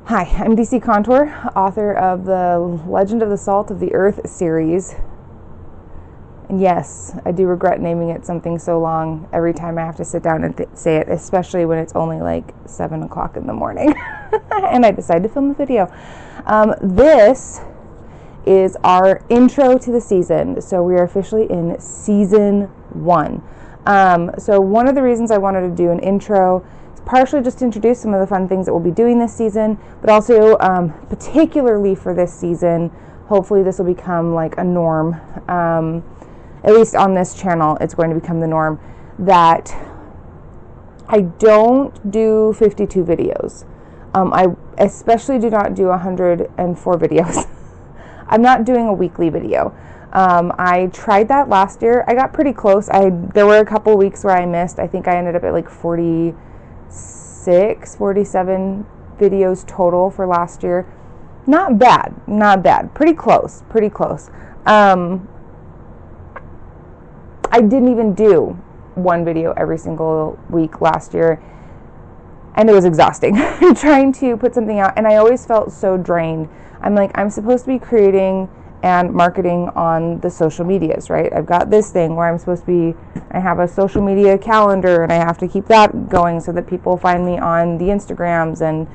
Hi, I'm DC Contor, author of the Legend of the Salt of the Earth series. And yes, I do regret naming it something so long every time I have to sit down and say it, especially when it's only like 7 o'clock in the morning and I decide to film a video. This is our intro to the season. So we are officially in season 1. So one of the reasons I wanted to do an intro is partially just to introduce some of the fun things that we'll be doing this season, but also particularly for this season, hopefully this will become like a norm. At least on this channel, it's going to become the norm that I don't do 52 videos. I especially do not do 104 videos. I'm not doing a weekly video. I tried that last year. I got pretty close. There were a couple weeks where I missed. I think I ended up at like 46, 47 videos total for last year. Not bad. Pretty close. I didn't even do one video every single week last year, and it was exhausting trying to put something out, and I always felt so drained. I'm like, I'm supposed to be creating and marketing on the social medias, right? I've got this thing where I'm supposed to be, I have a social media calendar, and I have to keep that going so that people find me on the Instagrams, and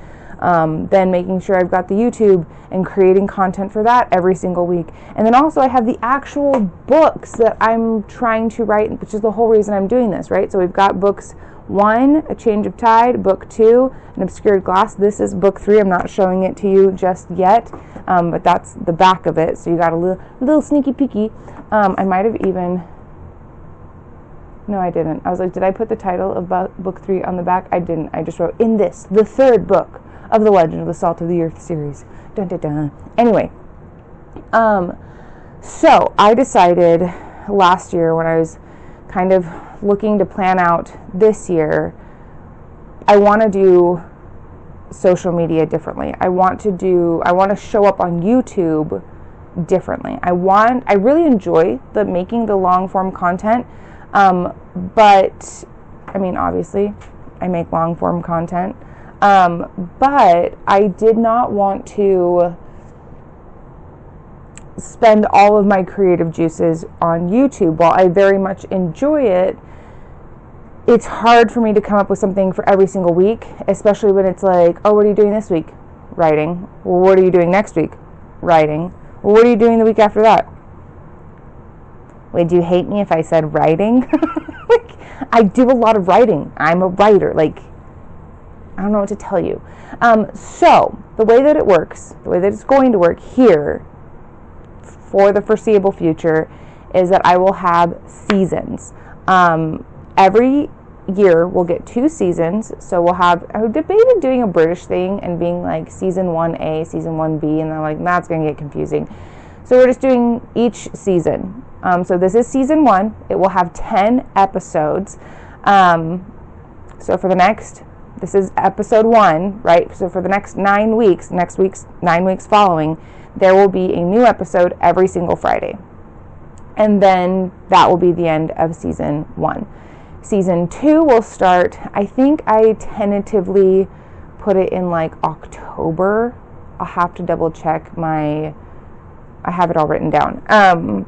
then making sure I've got the YouTube and creating content for that every single week. And then also I have the actual books that I'm trying to write, which is the whole reason I'm doing this, right? So we've got books 1, A Change of Tide, book 2, An Obscured Glass. This is book 3. I'm not showing it to you just yet, but that's the back of it. So you got a little sneaky peeky. I might have even, no, I didn't. I was like, did I put the title of book 3 on the back? I didn't. I just wrote, in this, the 3rd book of the Legend of the Salt of the Earth series. Dun, dun, dun. Anyway, so I decided last year when I was kind of looking to plan out this year, I want to do social media differently. I want to show up on YouTube differently. I really enjoy making the long form content, but I mean, obviously I make long form content. But I did not want to spend all of my creative juices on YouTube. While I very much enjoy it, it's hard for me to come up with something for every single week, especially when it's like, oh, what are you doing this week? Writing. Well, what are you doing next week? Writing. Well, what are you doing the week after that? Wait, do you hate me if I said writing? Like, I do a lot of writing. I'm a writer. Like, I don't know what to tell you. So the way that it works, the way that it's going to work here for the foreseeable future is that I will have seasons. Every year we'll get 2 seasons. So we'll have, I debated doing a British thing and being like season 1A, season 1B, and they're like, that's going to get confusing. So we're just doing each season. So this is season 1. It will have 10 episodes. So for the next, this is episode 1, right? So for the next 9 weeks, next week's 9 weeks following, there will be a new episode every single Friday. And then that will be the end of season 1. Season 2 will start, I think I tentatively put it in like October. I'll have to double check I have it all written down.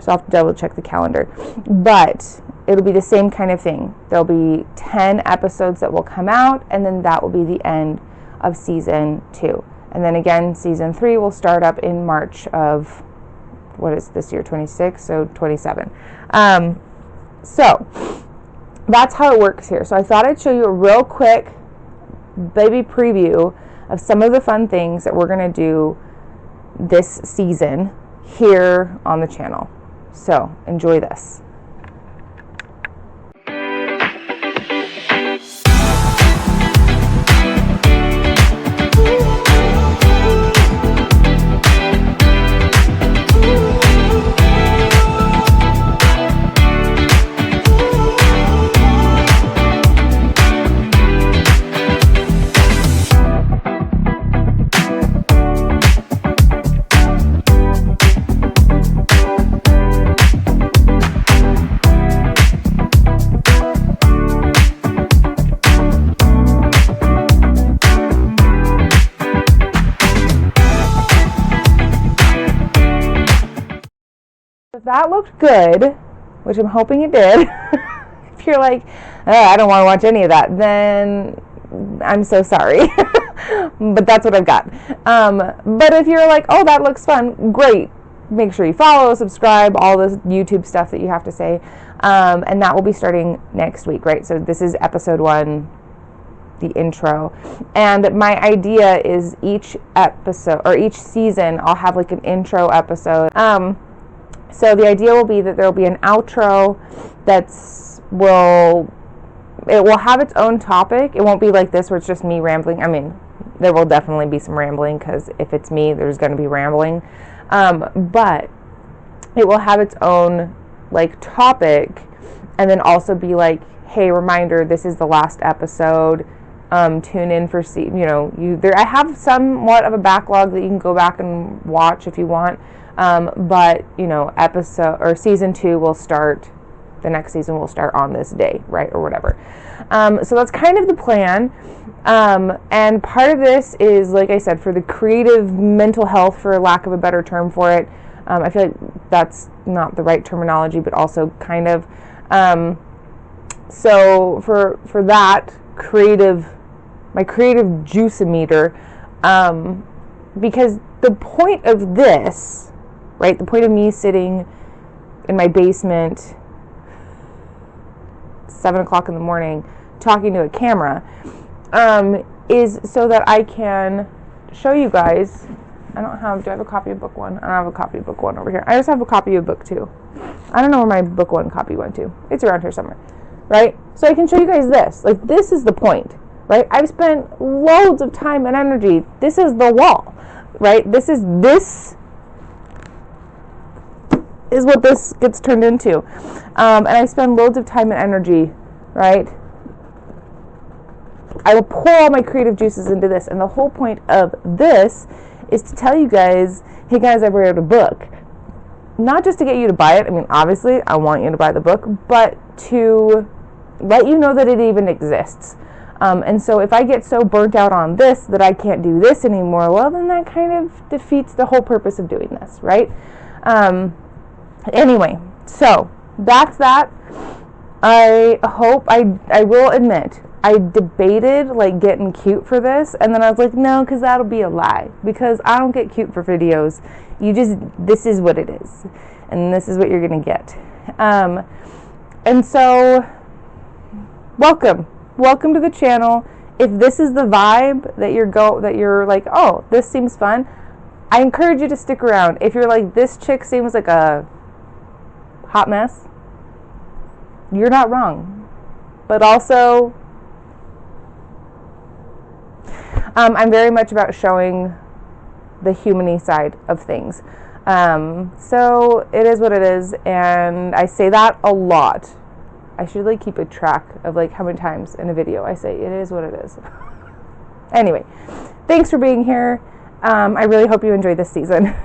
So I'll have to double check the calendar. But it'll be the same kind of thing. There'll be 10 episodes that will come out, and then that will be the end of season 2. And then again, season 3 will start up in March of, what is this year, 26? So 27. So that's how it works here. So I thought I'd show you a real quick baby preview of some of the fun things that we're going to do this season here on the channel. So enjoy this. that looked good, which I'm hoping it did, if you're like, oh, I don't want to watch any of that, then I'm so sorry. But that's what I've got. But if you're like, oh, that looks fun, great. Make sure you follow, subscribe, all the YouTube stuff that you have to say. And that will be starting next week, right? So this is episode 1, the intro. And my idea is each episode or each season, I'll have like an intro episode. So the idea will be that there will be an outro it will have its own topic. It won't be like this where it's just me rambling. I mean, there will definitely be some rambling because if it's me, there's going to be rambling. But it will have its own like topic, and then also be like, hey, reminder, this is the last episode. Tune in for I have somewhat of a backlog that you can go back and watch if you want. But episode or season 2 will start. The next season will start on this day, right, or whatever. So that's kind of the plan. And part of this is, like I said, for the creative mental health, for lack of a better term for it. I feel like that's not the right terminology, but also kind of. So for that my creative juice-o-meter, because the point of this, right, the point of me sitting in my basement 7 o'clock in the morning talking to a camera, is so that I can show you guys. Do I have a copy of book 1? I don't have a copy of book 1 over here. I just have a copy of book 2. I don't know where my book 1 copy went to. It's around here somewhere, right? So I can show you guys this. Like, this is the point, right? I've spent loads of time and energy. This is the wall, right? This is what this gets turned into. And I spend loads of time and energy, right? I will pour all my creative juices into this. And the whole point of this is to tell you guys, hey guys, I wrote a book. Not just to get you to buy it. I mean, obviously, I want you to buy the book, but to let you know that it even exists. And so if I get so burnt out on this that I can't do this anymore, well, then that kind of defeats the whole purpose of doing this, right? Anyway, so that's that. I hope, I will admit, I debated like getting cute for this, and then I was like, no, because that'll be a lie, because I don't get cute for videos. This is what it is, and this is what you're going to get. And so, welcome to the channel. If this is the vibe that you're like, oh, this seems fun, I encourage you to stick around. If you're like, this chick seems like a hot mess, you're not wrong. But also, I'm very much about showing the human-y side of things. So it is what it is, and I say that a lot. I should like keep a track of like how many times in a video I say it is what it is. Anyway, thanks for being here. I really hope you enjoyed this season.